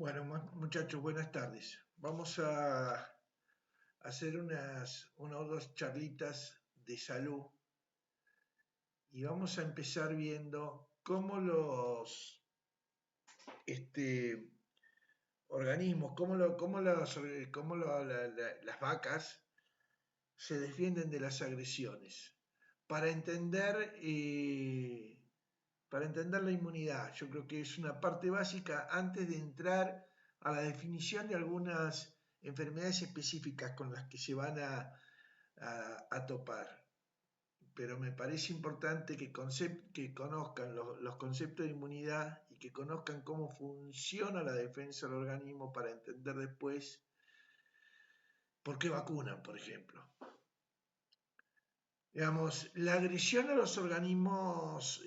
Bueno, muchachos, buenas tardes. Vamos a hacer una o dos charlitas de salud y vamos a empezar viendo cómo los este, organismos, las vacas se defienden de las agresiones. Para entender, eh, para entender la inmunidad, yo creo que es una parte básica antes de entrar a la definición de algunas enfermedades específicas con las que se van a topar. Pero me parece importante que conozcan los conceptos de inmunidad y que conozcan cómo funciona la defensa del organismo para entender después por qué vacunan, por ejemplo. Digamos, la agresión a los organismos,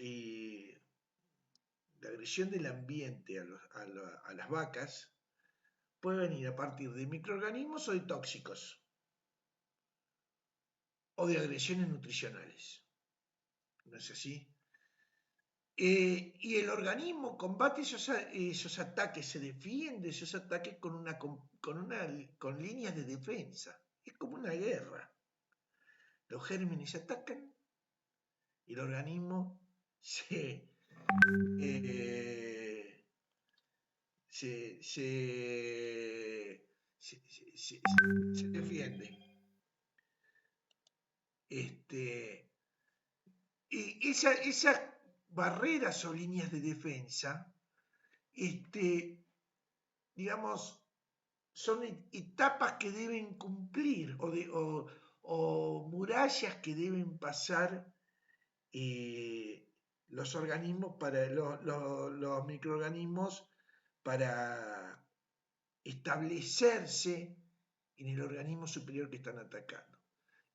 la agresión del ambiente a las vacas puede venir a partir de microorganismos o de tóxicos o de agresiones nutricionales. ¿No es así? Y el organismo combate esos ataques, se defiende esos ataques con líneas de defensa. Es como una guerra. Los gérmenes atacan y el organismo eh, se, se, se defiende. Esas barreras o líneas de defensa, digamos, son etapas que deben cumplir o murallas que deben pasar los organismos los microorganismos para establecerse en el organismo superior que están atacando.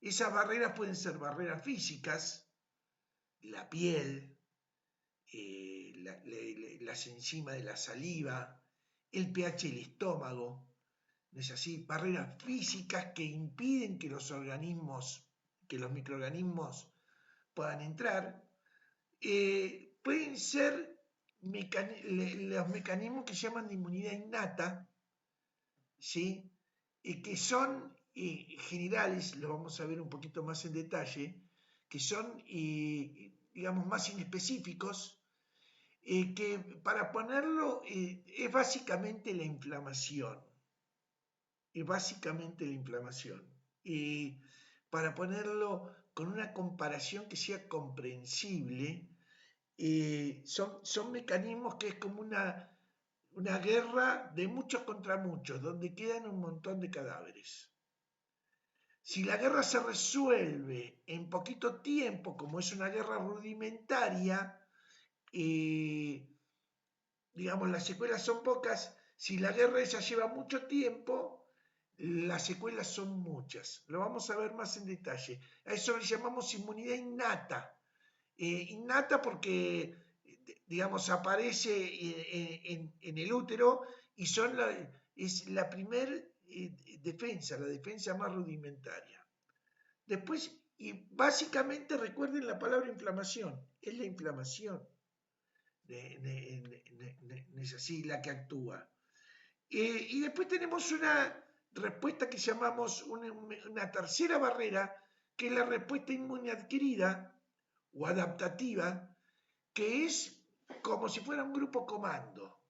Esas barreras pueden ser barreras físicas, la piel, las enzimas de la saliva, el pH del estómago, ¿no es así? Barreras físicas que impiden que los microorganismos puedan entrar. Pueden ser los mecanismos que se llaman de inmunidad innata, ¿sí? Que son generales, lo vamos a ver un poquito más en detalle, que son, digamos, más inespecíficos, que para ponerlo es básicamente la inflamación. Es básicamente la inflamación. Para ponerlo con una comparación que sea comprensible, son mecanismos que es como una guerra de muchos contra muchos, donde quedan un montón de cadáveres. Si la guerra se resuelve en poquito tiempo, como es una guerra rudimentaria, digamos, las secuelas son pocas. Si la guerra esa lleva mucho tiempo, las secuelas son muchas. Lo vamos a ver más en detalle. A eso le llamamos inmunidad innata. Innata porque, digamos, aparece en el útero y es la primer defensa, la defensa más rudimentaria. Después, y básicamente recuerden la palabra inflamación, es la inflamación, es así la que actúa. Y después tenemos una respuesta que llamamos una tercera barrera, que es la respuesta inmune adquirida o adaptativa, que es como si fuera un grupo comando.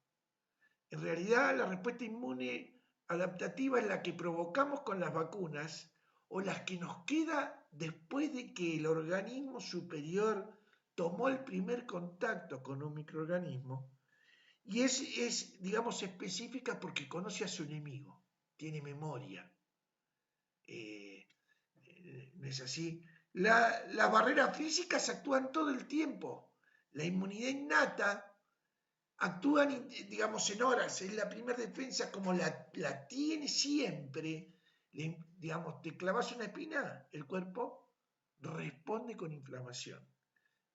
En realidad, la respuesta inmune adaptativa es la que provocamos con las vacunas o las que nos queda después de que el organismo superior tomó el primer contacto con un microorganismo y digamos, específica porque conoce a su enemigo, tiene memoria. ¿No es así? Las barreras físicas actúan todo el tiempo. La inmunidad innata actúan, digamos, en horas. Es la primera defensa, como la tiene siempre. Digamos, te clavas una espina, el cuerpo responde con inflamación.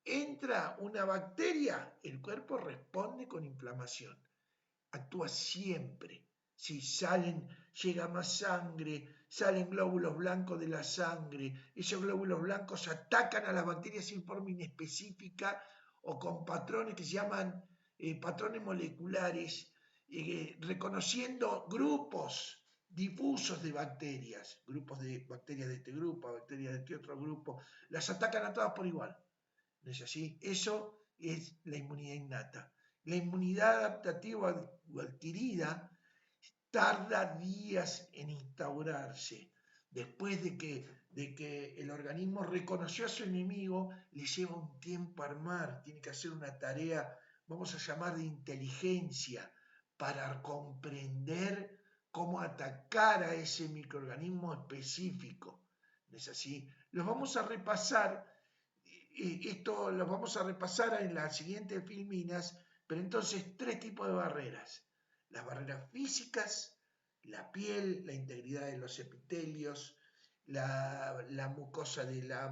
Entra una bacteria, el cuerpo responde con inflamación. Actúa siempre. Si llega más sangre, salen glóbulos blancos de la sangre, esos glóbulos blancos atacan a las bacterias en forma inespecífica o con patrones que se llaman patrones moleculares, reconociendo grupos difusos de bacterias, grupos de bacterias de este grupo, bacterias de este otro grupo, las atacan a todas por igual. ¿No es así? Eso es la inmunidad innata. La inmunidad adaptativa o adquirida tarda días en instaurarse. Después de que el organismo reconoció a su enemigo, le lleva un tiempo armar, tiene que hacer una tarea, vamos a llamar de inteligencia, para comprender cómo atacar a ese microorganismo específico. ¿No es así? Los vamos a repasar, esto lo vamos a repasar en las siguientes filminas, pero entonces 3 tipos de barreras. Las barreras físicas, la piel, la integridad de los epitelios, la mucosa de las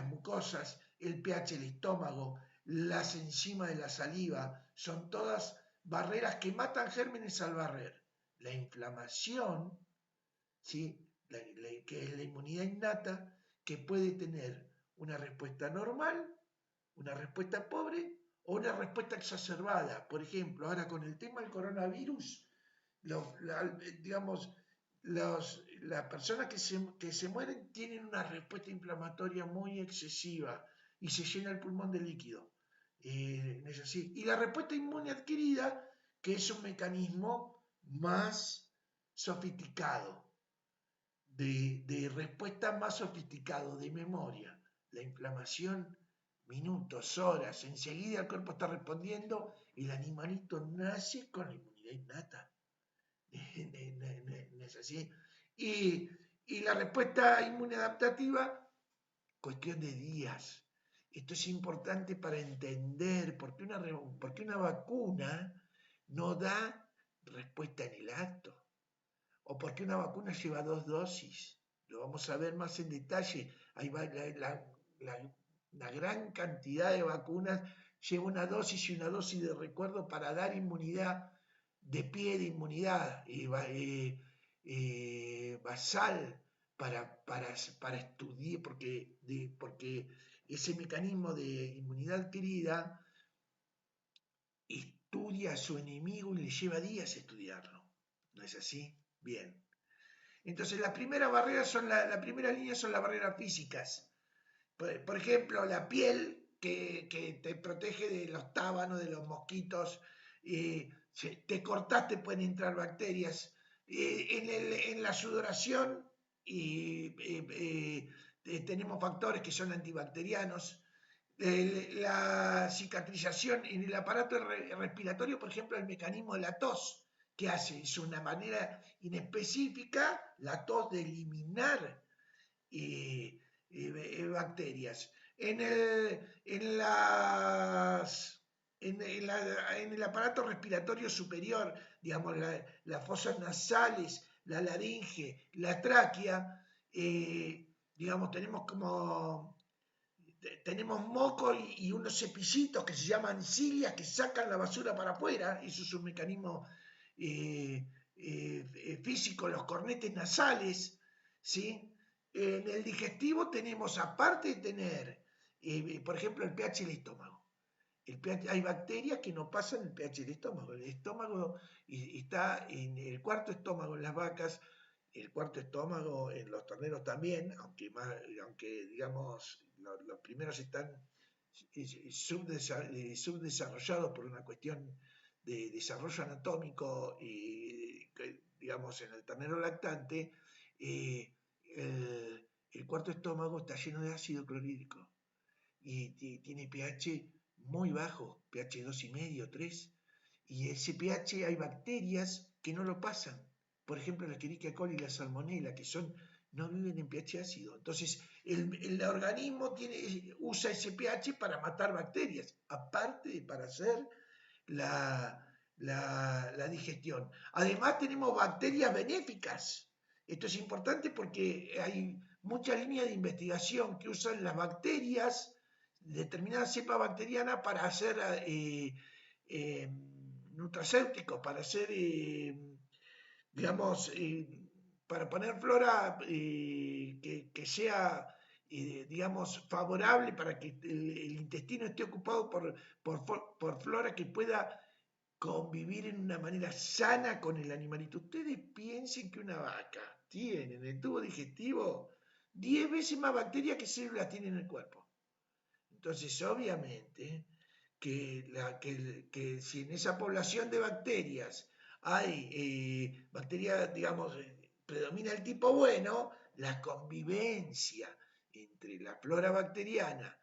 mucosas, el pH del estómago, las enzimas de la saliva, son todas barreras que matan gérmenes al barrer. La inflamación, ¿sí? Que es la inmunidad innata, que puede tener una respuesta normal, una respuesta pobre o una respuesta exacerbada. Por ejemplo, ahora con el tema del coronavirus, digamos, las personas que se mueren tienen una respuesta inflamatoria muy excesiva y se llena el pulmón de líquido. Es así. Y la respuesta inmune adquirida, que es un mecanismo más sofisticado, de respuesta más sofisticado, de memoria. La inflamación, minutos, horas, enseguida el cuerpo está respondiendo, el animalito nace con la inmunidad innata. ¿No es así? Y la respuesta inmune adaptativa, cuestión de días. Esto es importante para entender por qué una vacuna no da respuesta en el acto, o por qué una vacuna lleva 2 dosis. Lo vamos a ver más en detalle. Hay la gran cantidad de vacunas lleva una dosis y una dosis de recuerdo para dar inmunidad de pie, de inmunidad basal para estudiar, porque ese mecanismo de inmunidad adquirida estudia a su enemigo y le lleva días estudiarlo. ¿No es así? Bien. Entonces, la primera línea son las barreras físicas. Por ejemplo, la piel que te protege de los tábanos, de los mosquitos. Te cortaste, pueden entrar bacterias. En la sudoración tenemos factores que son antibacterianos. La cicatrización en el aparato respiratorio, por ejemplo, el mecanismo de la tos, que hace es una manera inespecífica, la tos, de eliminar bacterias. En el aparato respiratorio superior, digamos, las fosas nasales, la laringe, la tráquea, digamos, tenemos moco y unos cepillitos que se llaman cilias que sacan la basura para afuera. Eso es un mecanismo físico, los cornetes nasales, ¿sí? En el digestivo tenemos, aparte de tener, por ejemplo, el pH del estómago. Hay bacterias que no pasan el pH del estómago. El estómago está en el cuarto estómago en las vacas, el cuarto estómago en los terneros también, aunque digamos, los primeros están subdesarrollados por una cuestión de desarrollo anatómico, digamos, en el ternero lactante. El cuarto estómago está lleno de ácido clorhídrico y tiene pH muy bajo, pH 2,5, 3, y ese pH hay bacterias que no lo pasan. Por ejemplo, la Escherichia coli y la Salmonella, que no viven en pH ácido. Entonces, el organismo usa ese pH para matar bacterias, aparte de para hacer la digestión. Además, tenemos bacterias benéficas. Esto es importante porque hay muchas líneas de investigación que usan las bacterias, determinadas cepas bacterianas, para hacer nutracéuticos, para hacer, digamos, para poner flora que sea, digamos, favorable para que el intestino esté ocupado por flora que pueda convivir en una manera sana con el animalito. Ustedes piensen que una vaca tiene en el tubo digestivo 10 veces más bacterias que células tiene en el cuerpo. Entonces, obviamente, que si en esa población de bacterias hay bacterias, digamos, predomina el tipo bueno, la convivencia entre la flora bacteriana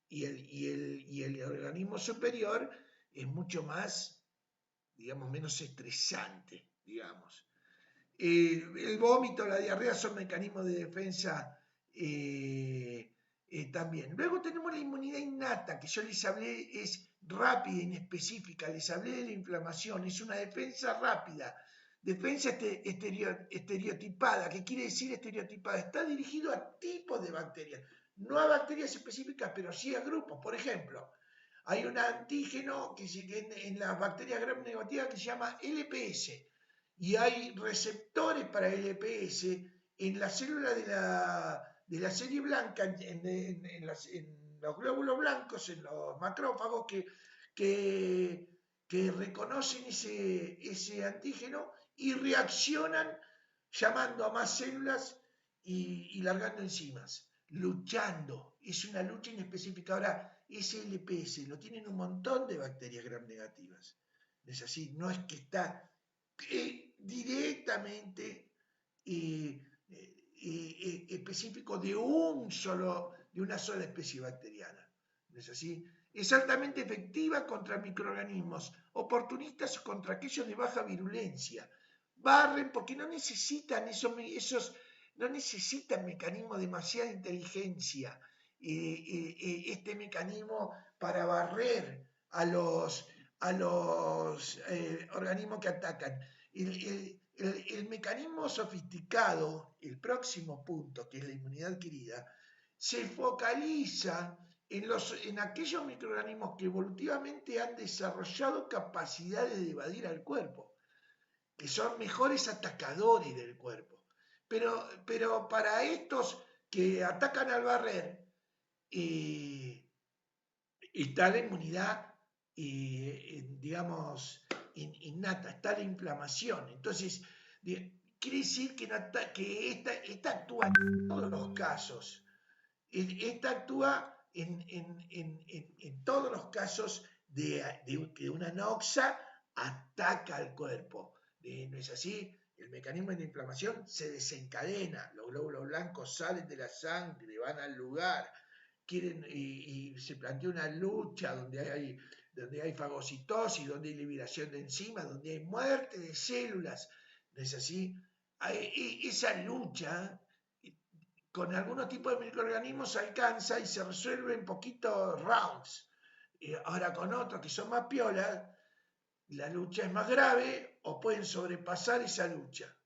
y el organismo superior es mucho más, digamos, menos estresante, digamos. El vómito, la diarrea son mecanismos de defensa también. Luego tenemos la inmunidad innata, que yo les hablé, es rápida, inespecífica, les hablé de la inflamación, es una defensa rápida, defensa estereotipada. ¿Qué quiere decir estereotipada? Está dirigido a tipos de bacterias, no a bacterias específicas, pero sí a grupos. Por ejemplo, hay un antígeno que en las bacterias gram negativas que se llama LPS, y hay receptores para LPS en la célula de la serie blanca, en los glóbulos blancos, en los macrófagos, que reconocen ese antígeno y reaccionan llamando a más células y largando enzimas, luchando. Es una lucha inespecífica. Ahora, ese LPS lo tienen un montón de bacterias gram negativas. Es así, no es que está directamente específico de una sola especie bacteriana. ¿No es así? Es altamente efectiva contra microorganismos oportunistas o contra aquellos de baja virulencia. Barren porque no necesitan no necesitan mecanismos de demasiada inteligencia. Este mecanismo para barrer a los organismos que atacan. El mecanismo sofisticado, el próximo punto, que es la inmunidad adquirida, se focaliza en aquellos microorganismos que evolutivamente han desarrollado capacidades de evadir al cuerpo, que son mejores atacadores del cuerpo. Pero para estos que atacan al barrer, está la inmunidad, digamos, innata, está la inflamación. Entonces, quiere decir que esta actúa en todos los casos. Esta actúa en todos los casos de que una noxa ataca al cuerpo. ¿No es así? El mecanismo de inflamación se desencadena, los glóbulos blancos salen de la sangre, van al lugar, y se plantea una lucha donde hay fagocitosis, donde hay liberación de enzimas, donde hay muerte de células. ¿No es así? Esa lucha con algunos tipos de microorganismos alcanza y se resuelve en poquitos rounds. Ahora con otros que son más piolas, la lucha es más grave o pueden sobrepasar esa lucha.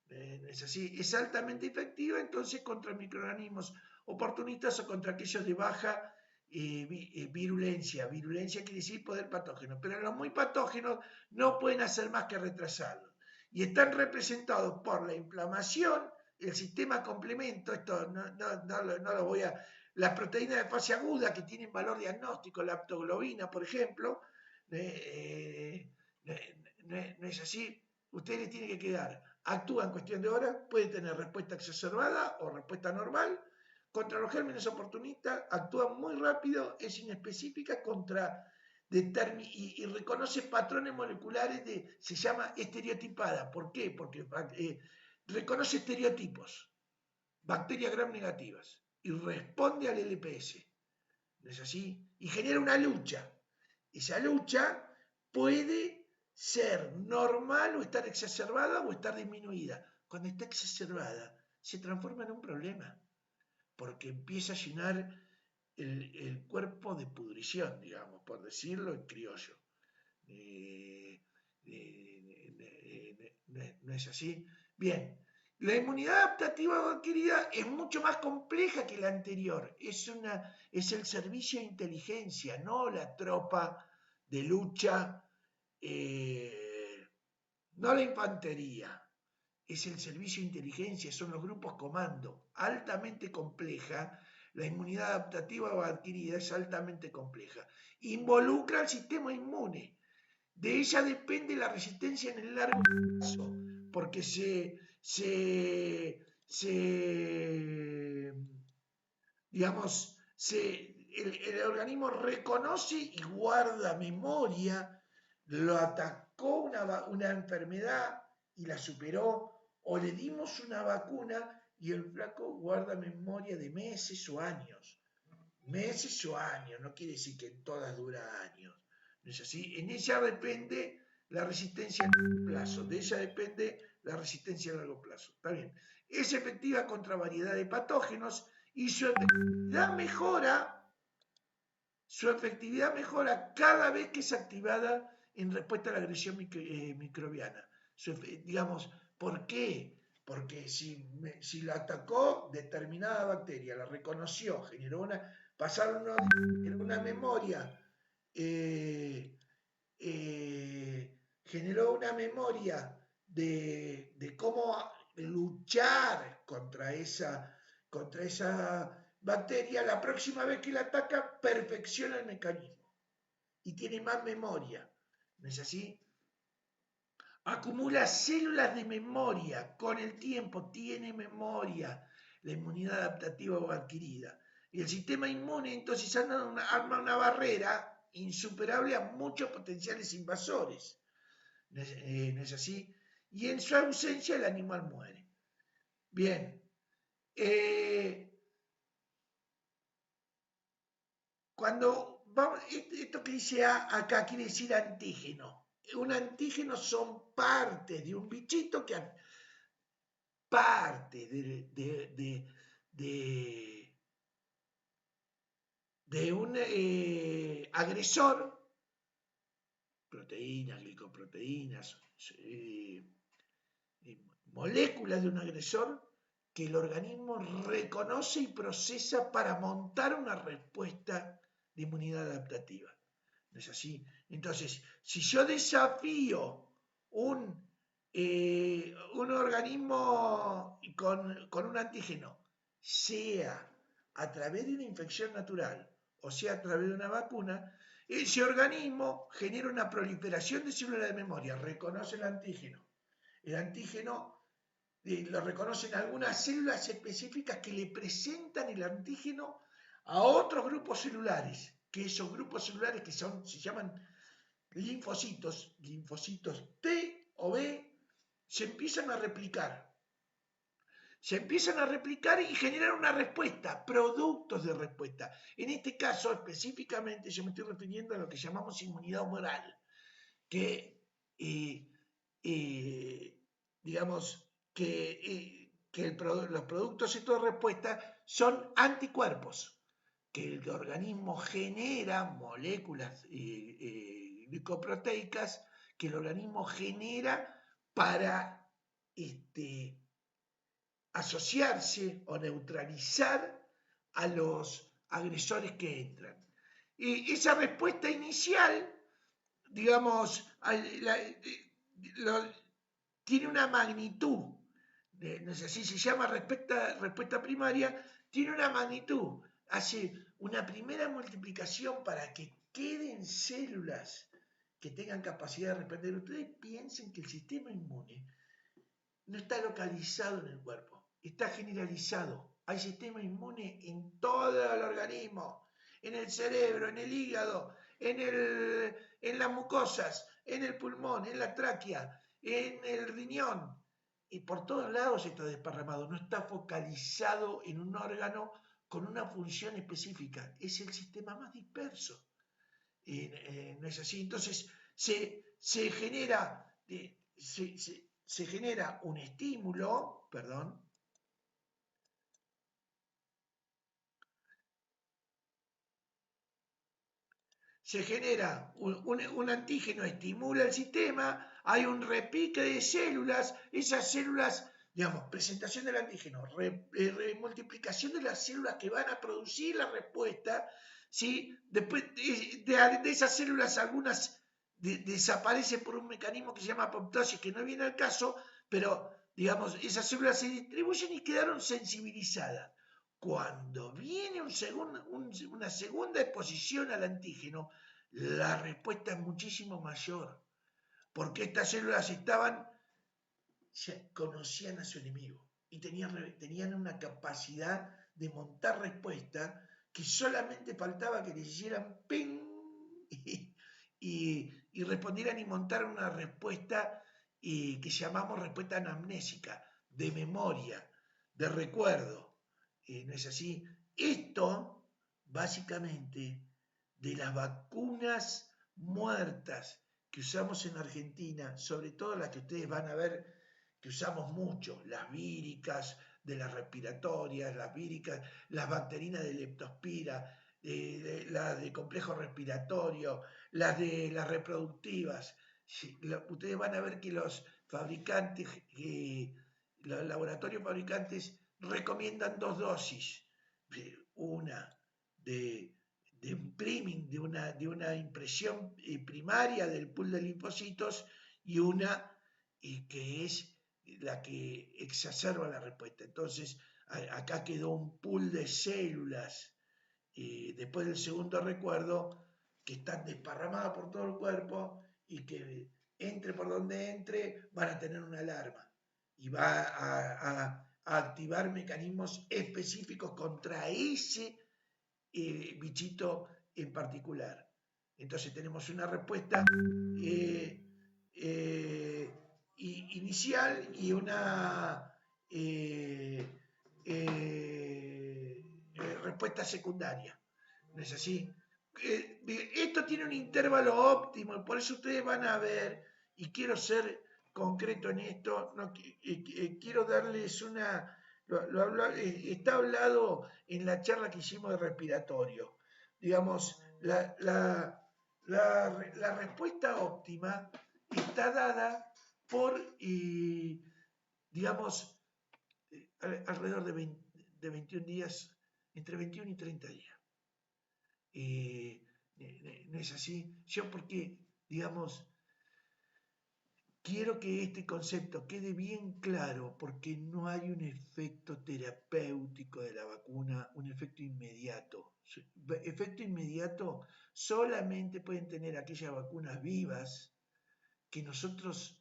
¿No es así? Es altamente efectiva entonces contra microorganismos oportunistas o contra aquellos de baja virulencia. Virulencia quiere decir poder patógeno, pero los muy patógenos no pueden hacer más que retrasarlo. Y están representados por la inflamación, el sistema complemento, esto no lo voy a... Las proteínas de fase aguda que tienen valor diagnóstico, la aptoglobina, por ejemplo, no es así. Ustedes les tienen que quedar. Actúa en cuestión de horas, puede tener respuesta exacerbada o respuesta normal. Contra los gérmenes oportunistas actúa muy rápido, es inespecífica y reconoce patrones moleculares se llama estereotipada. ¿Por qué? Porque reconoce estereotipos, bacterias gram negativas, y responde al LPS. ¿No es así? Y genera una lucha. Esa lucha puede ser normal o estar exacerbada o estar disminuida. Cuando está exacerbada, se transforma en un problema, porque empieza a llenar el cuerpo de pudrición, digamos, por decirlo en criollo. ¿No es así? Bien, la inmunidad adaptativa adquirida es mucho más compleja que la anterior. Es el servicio de inteligencia, no la tropa de lucha, no la infantería. Es el servicio de inteligencia, son los grupos comando, altamente compleja. La inmunidad adaptativa o adquirida es altamente compleja. Involucra al sistema inmune. De ella depende la resistencia en el largo plazo, porque digamos, el organismo reconoce y guarda memoria, lo atacó una enfermedad y la superó, o le dimos una vacuna y el flaco guarda memoria de meses o años. Meses o años, no quiere decir que en todas dura años. ¿No es así? En ella depende la resistencia a largo plazo, de ella depende la resistencia a largo plazo. Está bien. Es efectiva contra variedad de patógenos y su efectividad mejora cada vez que es activada en respuesta a la agresión microbiana. Digamos, ¿por qué? Porque si la atacó determinada bacteria, la reconoció, pasaron unos días, generó una memoria, generó una memoria de cómo luchar contra esa bacteria, la próxima vez que la ataca, perfecciona el mecanismo y tiene más memoria. ¿No es así? Acumula células de memoria, con el tiempo tiene memoria, la inmunidad adaptativa o adquirida. Y el sistema inmune entonces arma una barrera insuperable a muchos potenciales invasores. ¿No es así? Y en su ausencia el animal muere. Bien. Cuando vamos, esto que dice acá quiere decir antígeno. Un antígeno son partes de un bichito que parte de un agresor, proteínas, glicoproteínas, moléculas de un agresor que el organismo reconoce y procesa para montar una respuesta de inmunidad adaptativa. ¿No es así? Entonces, si yo desafío un organismo con un antígeno, sea a través de una infección natural o sea a través de una vacuna, ese organismo genera una proliferación de células de memoria, reconoce el antígeno. El antígeno lo reconocen algunas células específicas que le presentan el antígeno a otros grupos celulares, que esos grupos celulares se llaman linfocitos T o B, se empiezan a replicar. Se empiezan a replicar y generan una respuesta, productos de respuesta. En este caso, específicamente, yo me estoy refiriendo a lo que llamamos inmunidad humoral, que, digamos, los productos estos de respuesta son anticuerpos, que el organismo genera moléculas glicoproteicas que el organismo genera para asociarse o neutralizar a los agresores que entran. Esa respuesta inicial, digamos, tiene una magnitud, no sé si se llama respuesta primaria, tiene una magnitud, hace una primera multiplicación para que queden células que tengan capacidad de responder. Ustedes piensen que el sistema inmune no está localizado en el cuerpo, está generalizado. Hay sistema inmune en todo el organismo, en el cerebro, en el hígado, en las mucosas, en el pulmón, en la tráquea, en el riñón. Y por todos lados está desparramado, no está focalizado en un órgano con una función específica. Es el sistema más disperso. ¿No es así? Entonces se genera un estímulo, se genera un antígeno, estimula el sistema, hay un repique de células, esas células, digamos, presentación del antígeno, multiplicación de las células que van a producir la respuesta, ¿sí? Después de esas células algunas desaparecen por un mecanismo que se llama apoptosis, que no viene al caso, pero, digamos, esas células se distribuyen y quedaron sensibilizadas. Cuando viene una segunda exposición al antígeno, la respuesta es muchísimo mayor. porque estas células ya conocían a su enemigo y tenían una capacidad de montar respuesta que solamente faltaba que les hicieran ping y respondieran y montaran una respuesta que llamamos respuesta anamnésica, de memoria, de recuerdo. ¿No es así? Esto, básicamente, de las vacunas muertas que usamos en Argentina, sobre todo las que ustedes van a ver que usamos mucho, las víricas, de las respiratorias, las víricas, las bacterinas de leptospira, las de complejo respiratorio, las de las reproductivas. Ustedes van a ver que los fabricantes, los laboratorios fabricantes recomiendan 2 dosis, una de un priming, de una impresión primaria del pool de linfocitos y una que es la que exacerba la respuesta. Entonces, acá quedó un pool de células después del segundo recuerdo que están desparramadas por todo el cuerpo y que entre por donde entre van a tener una alarma y va a activar mecanismos específicos contra ese bichito en particular. Entonces tenemos una respuesta inicial y una respuesta secundaria. ¿No es así? Esto tiene un intervalo óptimo y por eso ustedes van a ver, y quiero ser concreto en esto, no, quiero darles una... está hablado en la charla que hicimos de respiratorio. Digamos, la respuesta óptima está dada por, digamos, alrededor de 21 días, entre 21 y 30 días. ¿No es así? Yo porque, digamos, quiero que este concepto quede bien claro porque no hay un efecto terapéutico de la vacuna, un efecto inmediato. Efecto inmediato solamente pueden tener aquellas vacunas vivas que nosotros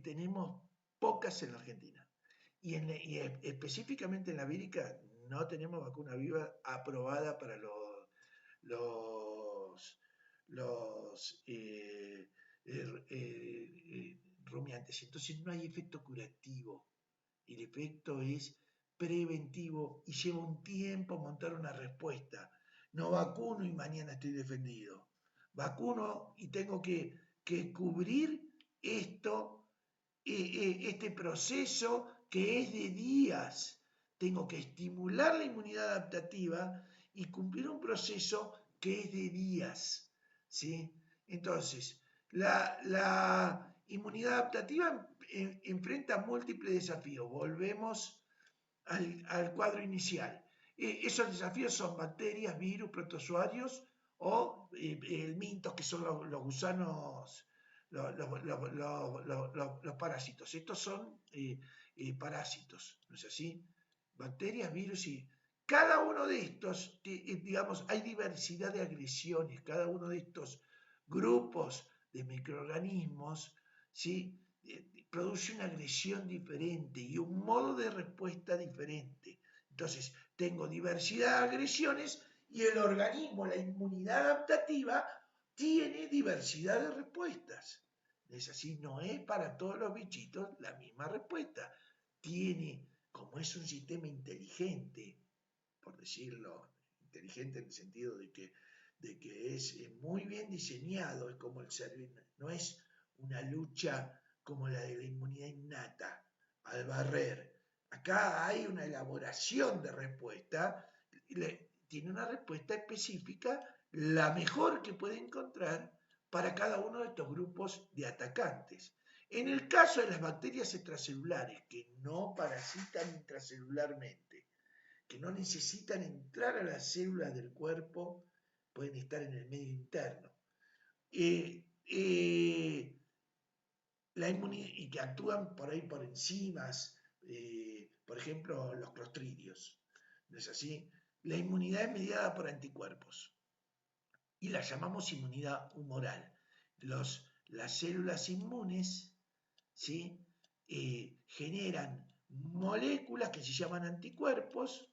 tenemos pocas en la Argentina. Y específicamente en la vírica no tenemos vacuna viva aprobada para los rumiantes. Entonces no hay efecto curativo. El efecto es preventivo y lleva un tiempo montar una respuesta. No vacuno y mañana estoy defendido. Vacuno y tengo que cubrir este proceso que es de días. Tengo que estimular la inmunidad adaptativa y cumplir un proceso que es de días. ¿Sí? Entonces, la inmunidad adaptativa enfrenta múltiples desafíos. Volvemos al cuadro inicial. Esos desafíos son bacterias, virus, protozoarios o mintos, que son los gusanos, los parásitos. Estos son parásitos, ¿no es así? Bacterias, virus y... Cada uno de estos, digamos, hay diversidad de agresiones, cada uno de estos grupos de microorganismos, ¿sí? Produce una agresión diferente y un modo de respuesta diferente. Entonces, tengo diversidad de agresiones y el organismo, la inmunidad adaptativa, tiene diversidad de respuestas. Es así, no es para todos los bichitos la misma respuesta. Tiene, como es un sistema inteligente, por decirlo, inteligente en el sentido de que es muy bien diseñado, es como el cerebro, no es una lucha como la de la inmunidad innata, al barrer. Acá hay una elaboración de respuesta, tiene una respuesta específica, la mejor que puede encontrar para cada uno de estos grupos de atacantes. En el caso de las bacterias extracelulares, que no parasitan intracelularmente, que no necesitan entrar a las células del cuerpo, pueden estar en el medio interno. La inmunidad, y que actúan por ahí por enzimas, por ejemplo, los clostridios. ¿No es así? La inmunidad es mediada por anticuerpos y la llamamos inmunidad humoral. las células inmunes, ¿sí? Generan moléculas que se llaman anticuerpos,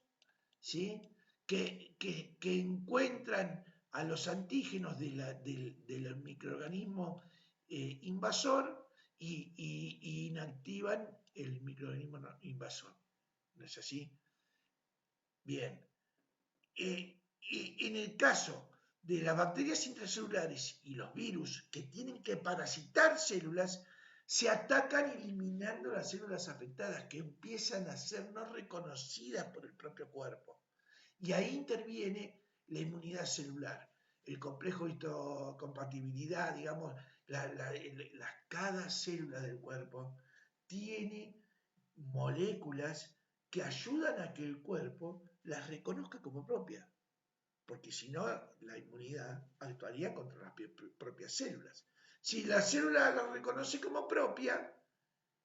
¿sí? que encuentran a los antígenos del microorganismo invasor y inactivan el microorganismo invasor. ¿No es así? Bien. En el caso de las bacterias intracelulares y los virus que tienen que parasitar células, se atacan eliminando las células afectadas que empiezan a ser no reconocidas por el propio cuerpo. Y ahí interviene la inmunidad celular, el complejo de histocompatibilidad, digamos, cada célula del cuerpo tiene moléculas que ayudan a que el cuerpo las reconozca como propia, porque si no, la inmunidad actuaría contra las propias células. Si la célula la reconoce como propia,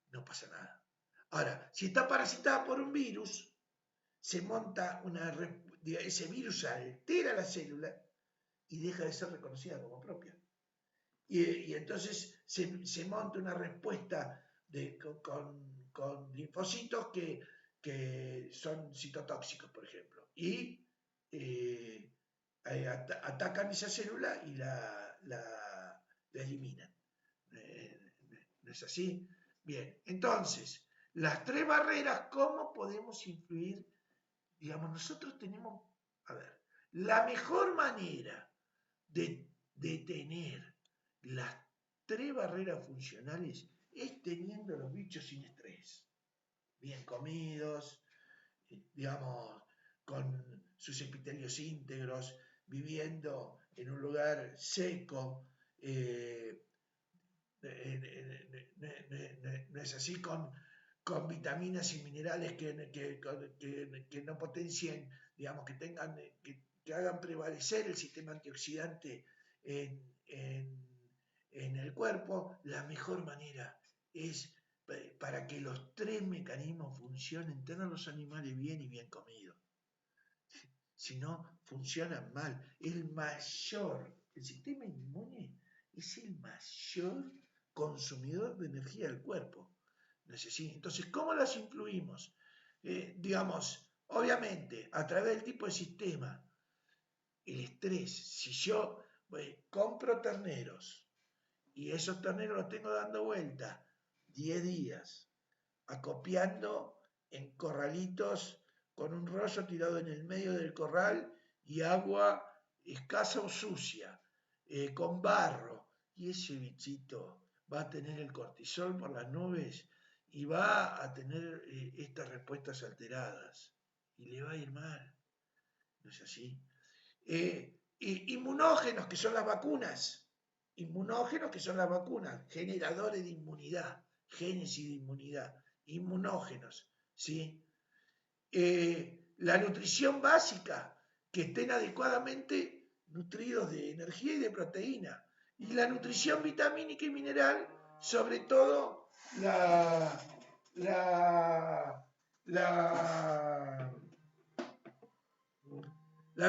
no pasa nada. Ahora, si está parasitada por un virus, se monta ese virus altera la célula y deja de ser reconocida como propia. Y entonces se monta una respuesta con linfocitos que son citotóxicos, por ejemplo, y atacan esa célula y la eliminan. ¿No es así? Bien, entonces, las tres barreras, ¿cómo podemos influir? Digamos, nosotros tenemos, a ver, la mejor manera de tener las tres barreras funcionales es teniendo los bichos sin estrés, bien comidos, digamos, con sus epitelios íntegros, viviendo en un lugar seco, no es así, con vitaminas y minerales que no potencien, digamos, que hagan prevalecer el sistema antioxidante en el cuerpo. La mejor manera es, para que los tres mecanismos funcionen, tener los animales bien y bien comidos. Si no, funcionan mal. El sistema inmune es el mayor consumidor de energía del cuerpo. ¿No es así? Entonces, ¿cómo las influimos? Digamos, obviamente, a través del tipo de sistema, el estrés. Si yo compro terneros y esos terneros los tengo dando vuelta 10 días, acopiando en corralitos con un rollo tirado en el medio del corral y agua escasa o sucia, con barro, y ese bichito va a tener el cortisol por las nubes y va a tener estas respuestas alteradas y le va a ir mal. ¿No es así? Inmunógenos, que son las vacunas. Inmunógenos, que son las vacunas, generadores de inmunidad, génesis de inmunidad, inmunógenos, ¿sí? La nutrición básica, que estén adecuadamente nutridos de energía y de proteína. Y la nutrición vitamínica y mineral, sobre todo la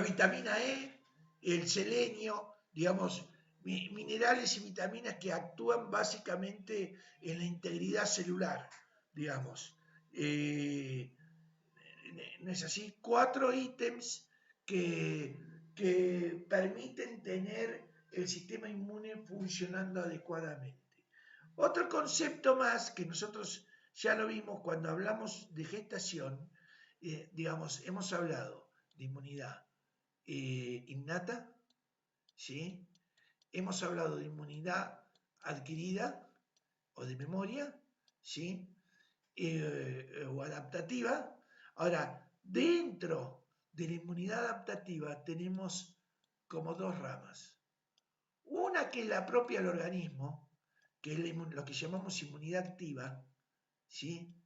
vitamina E, el selenio, digamos, minerales y vitaminas que actúan básicamente en la integridad celular, digamos. ¿No es así? 4 ítems que permiten tener el sistema inmune funcionando adecuadamente. Otro concepto más que nosotros ya lo vimos cuando hablamos de gestación, digamos, hemos hablado de inmunidad innata, ¿sí? Hemos hablado de inmunidad adquirida o de memoria, ¿sí? O adaptativa. Ahora, dentro de la inmunidad adaptativa tenemos como dos ramas. Una que es la propia del organismo, que es lo que llamamos inmunidad activa, ¿sí?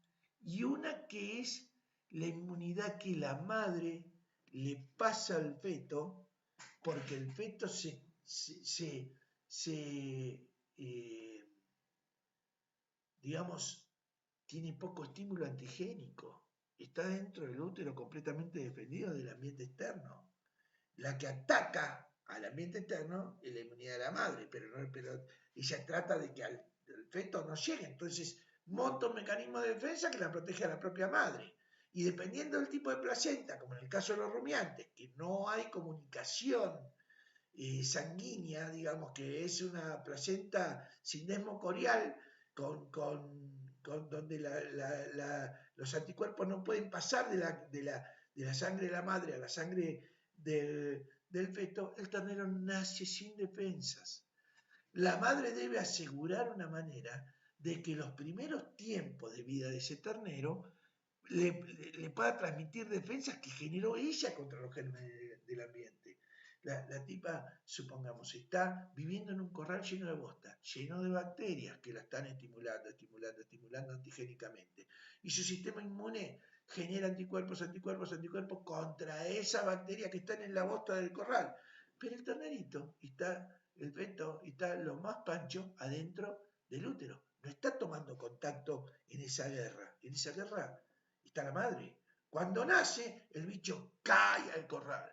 Y una que es la inmunidad que la madre le pasa al feto, porque el feto digamos, tiene poco estímulo antigénico, está dentro del útero completamente defendido del ambiente externo. La que ataca al ambiente externo es la inmunidad de la madre, pero ella trata de que al feto no llegue. Entonces monta un mecanismo de defensa que la protege a la propia madre. Y dependiendo del tipo de placenta, como en el caso de los rumiantes, que no hay comunicación sanguínea, digamos que es una placenta sin desmocorial, donde los anticuerpos no pueden pasar de la sangre de la madre a la sangre del feto, el ternero nace sin defensas. La madre debe asegurar una manera de que los primeros tiempos de vida de ese ternero le pueda transmitir defensas que generó ella contra los gérmenes del ambiente. La tipa, supongamos, está viviendo en un corral lleno de bosta, lleno de bacterias que la están estimulando antigénicamente. Y su sistema inmune genera anticuerpos contra esa bacteria que están en la bosta del corral. Pero el ternerito, el feto, está lo más pancho adentro del útero. No está tomando contacto en esa guerra. En esa guerra está la madre. Cuando nace, el bicho cae al corral,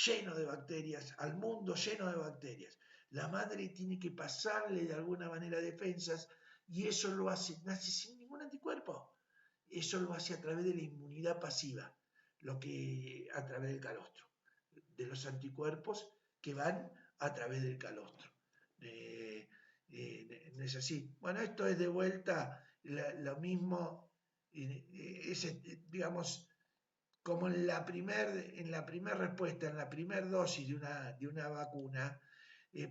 lleno de bacterias, al mundo lleno de bacterias. La madre tiene que pasarle de alguna manera defensas y eso lo hace, nace sin ningún anticuerpo. Eso lo hace a través de la inmunidad pasiva, a través del calostro, de los anticuerpos que van a través del calostro. ¿No es así? Bueno, esto es de vuelta lo mismo, digamos, como en la primera respuesta, en la primera dosis de una vacuna,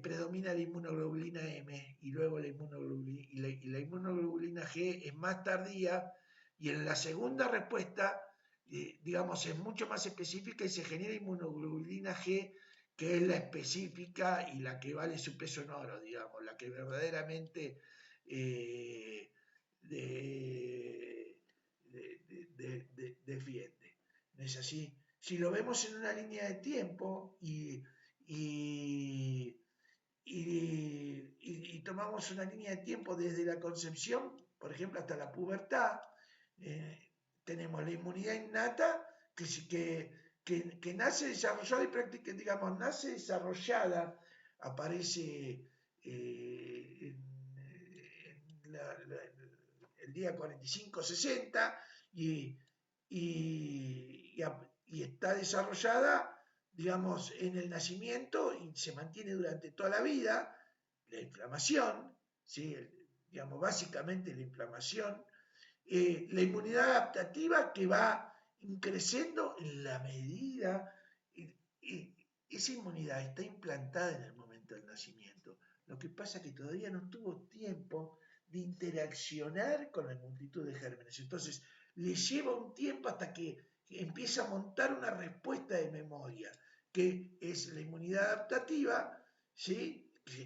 predomina la inmunoglobulina M y luego la inmunoglobulina G es más tardía, y en la segunda respuesta, digamos, es mucho más específica y se genera inmunoglobulina G, que es la específica y la que vale su peso en oro, digamos, la que verdaderamente defiende. ¿No es así? Si lo vemos en una línea de tiempo y tomamos una línea de tiempo desde la concepción, por ejemplo, hasta la pubertad, tenemos la inmunidad innata que nace desarrollada y prácticamente, digamos, nace desarrollada, aparece el día 45-60 y está desarrollada, digamos, en el nacimiento y se mantiene durante toda la vida. La inflamación, ¿sí? Digamos, básicamente la inflamación, la inmunidad adaptativa que va creciendo en la medida, esa inmunidad está implantada en el momento del nacimiento. Lo que pasa es que todavía no tuvo tiempo de interaccionar con la multitud de gérmenes. Entonces, le lleva un tiempo hasta que empieza a montar una respuesta de memoria, que es la inmunidad adaptativa, ¿sí?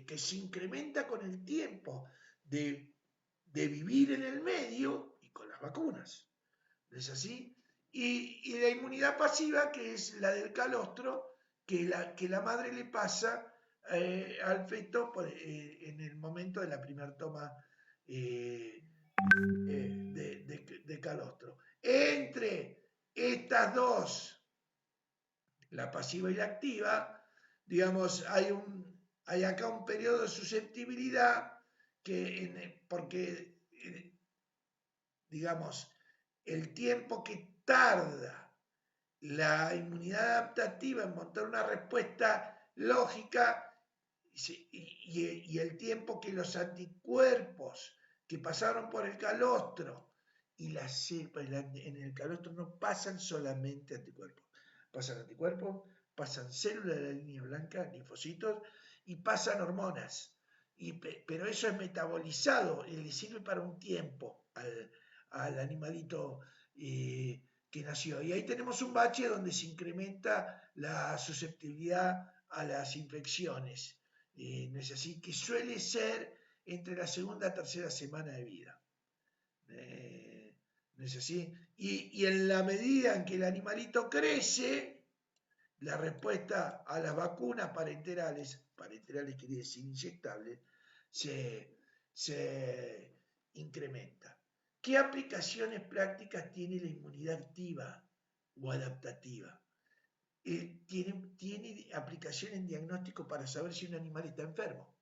que se incrementa con el tiempo de vivir en el medio y con las vacunas. ¿No es así? Y la inmunidad pasiva, que es la del calostro, que la madre le pasa al feto en el momento de la primera toma de calostro. Entre estas dos, la pasiva y la activa, digamos, hay acá un periodo de susceptibilidad porque, digamos, el tiempo que tarda la inmunidad adaptativa en montar una respuesta lógica y el tiempo que los anticuerpos que pasaron por el calostro y la cepa en el calostro no pasan solamente anticuerpos, pasan células de la línea blanca, linfocitos, y pasan hormonas. Pero eso es metabolizado y le sirve para un tiempo al animalito que nació. Y ahí tenemos un bache donde se incrementa la susceptibilidad a las infecciones. ¿No es así? Que suele ser entre la segunda y tercera semana de vida. ¿No es así? Y en la medida en que el animalito crece, la respuesta a las vacunas parenterales quiere decir inyectables, se incrementa. ¿Qué aplicaciones prácticas tiene la inmunidad activa o adaptativa? tiene aplicación en diagnóstico para saber si un animal está enfermo.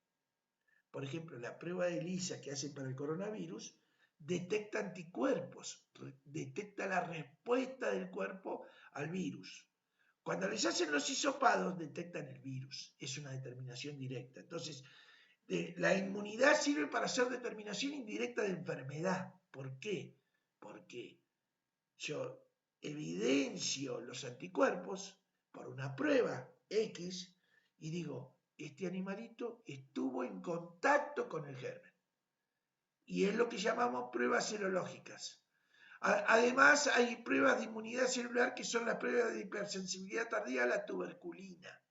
Por ejemplo, la prueba de ELISA que hacen para el coronavirus detecta anticuerpos, detecta la respuesta del cuerpo al virus. Cuando les hacen los hisopados, detectan el virus. Es una determinación directa. Entonces, la inmunidad sirve para hacer determinación indirecta de enfermedad. ¿Por qué? Porque yo evidencio los anticuerpos por una prueba X y digo, este animalito estuvo en contacto con el germen. Y es lo que llamamos pruebas serológicas. Además, hay pruebas de inmunidad celular que son las pruebas de hipersensibilidad tardía a la tuberculina,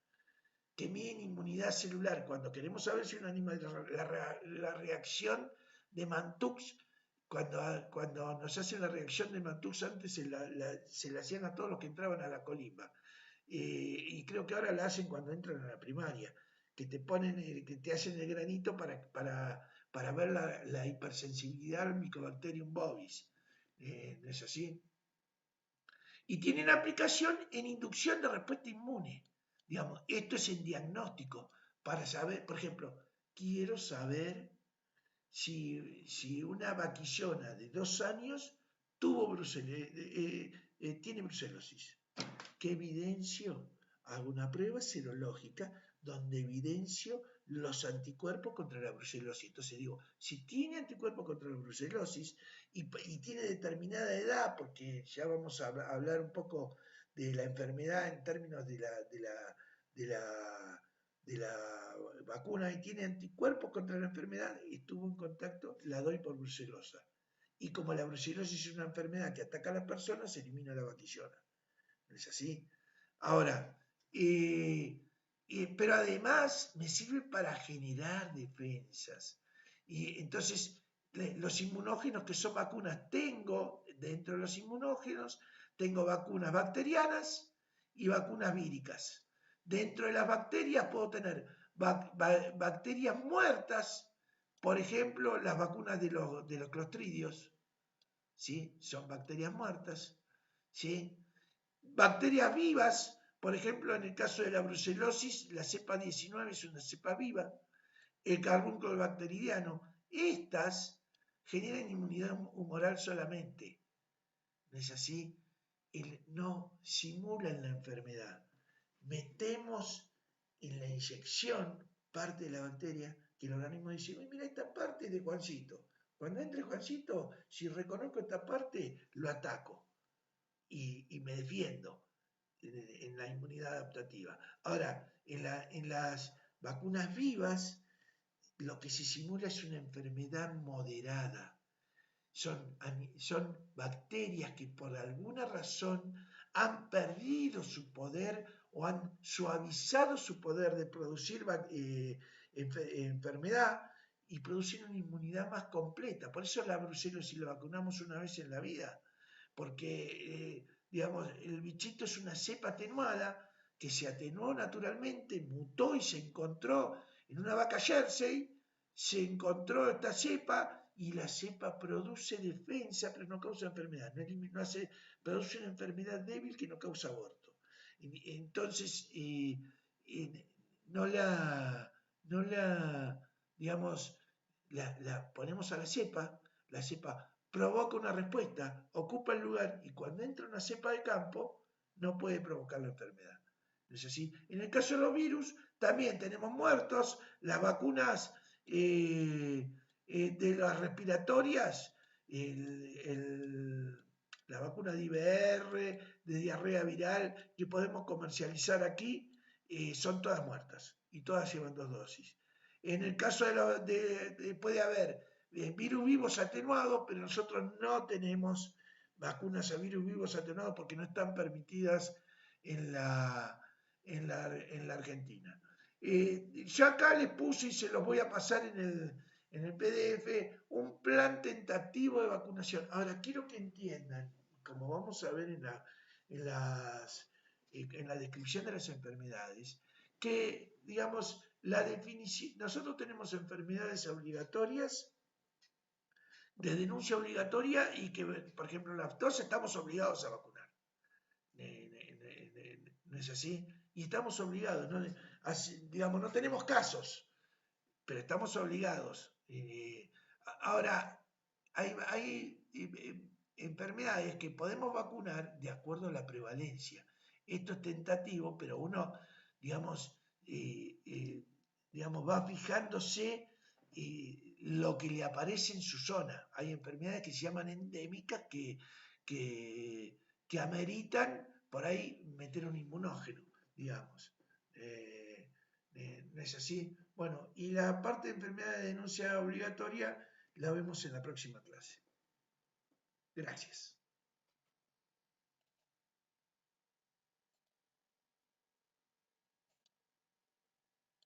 que miden inmunidad celular. Cuando queremos saber si un animal, la reacción de Mantoux, cuando nos hacen la reacción de Mantoux, antes se la hacían a todos los que entraban a la colimba. Y creo que ahora la hacen cuando entran a la primaria, que te ponen, que te hacen el granito para ver la hipersensibilidad al Mycobacterium bovis. ¿No es así? Y tienen aplicación en inducción de respuesta inmune. Digamos, esto es en diagnóstico, para saber, por ejemplo, quiero saber si una vaquillona de 2 años tiene brucelosis. ¿Qué evidencio? Hago una prueba serológica donde evidencio los anticuerpos contra la brucelosis. Entonces digo, si tiene anticuerpos contra la brucelosis y tiene determinada edad, porque ya vamos a hablar un poco de la enfermedad en términos de la vacuna, y tiene anticuerpos contra la enfermedad, y estuvo en contacto, la doy por brucelosa. Y como la brucelosis es una enfermedad que ataca a las personas, se elimina la vaquillona. ¿No es así? Ahora, pero además me sirve para generar defensas. Y entonces, los inmunógenos que son vacunas, tengo dentro de los inmunógenos, tengo vacunas bacterianas y vacunas víricas. Dentro de las bacterias puedo tener bacterias muertas, por ejemplo, las vacunas de los clostridios, ¿sí? Son bacterias muertas, ¿sí? Bacterias vivas, por ejemplo, en el caso de la brucelosis, la cepa 19 es una cepa viva, el carbúnculo bacteridiano. Estas generan inmunidad humoral solamente, ¿no es así? No simulan la enfermedad. Metemos en la inyección parte de la bacteria que el organismo dice, mira, esta parte es de Juancito. Cuando entre Juancito, si reconozco esta parte, lo ataco y me defiendo en la inmunidad adaptativa. Ahora, en las vacunas vivas, lo que se simula es una enfermedad moderada. Son bacterias que por alguna razón han perdido su poder o han suavizado su poder de producir enfermedad y producen una inmunidad más completa. Por eso la brucelosis la vacunamos una vez en la vida, porque digamos, el bichito es una cepa atenuada que se atenuó naturalmente, mutó y se encontró en una vaca Jersey, se encontró esta cepa y la cepa produce defensa pero no causa enfermedad, produce una enfermedad débil que no causa aborto. Entonces, no la, digamos, la ponemos a la cepa provoca una respuesta, ocupa el lugar y cuando entra una cepa de campo no puede provocar la enfermedad. ¿No es así? En el caso de los virus también tenemos muertos, las vacunas de las respiratorias, la vacuna de IBR, de diarrea viral que podemos comercializar aquí, son todas muertas y todas llevan 2 dosis. En el caso puede haber virus vivos atenuados, pero nosotros no tenemos vacunas a virus vivos atenuados porque no están permitidas en la Argentina. Yo acá les puse y se los voy a pasar en el PDF un plan tentativo de vacunación. Ahora, quiero que entiendan, como vamos a ver en la descripción de las enfermedades, que, digamos, la definición, nosotros tenemos enfermedades obligatorias, de denuncia obligatoria y que, por ejemplo, la aftosa estamos obligados a vacunar. ¿no es así? Y estamos obligados, ¿no? Digamos, no tenemos casos, pero estamos obligados. Ahora, hay enfermedades que podemos vacunar de acuerdo a la prevalencia. Esto es tentativo, pero uno, digamos, digamos va fijándose lo que le aparece en su zona. Hay enfermedades que se llaman endémicas que ameritan por ahí meter un inmunógeno, digamos. ¿No es así? Bueno, y la parte de enfermedad de denuncia obligatoria la vemos en la próxima clase. Gracias.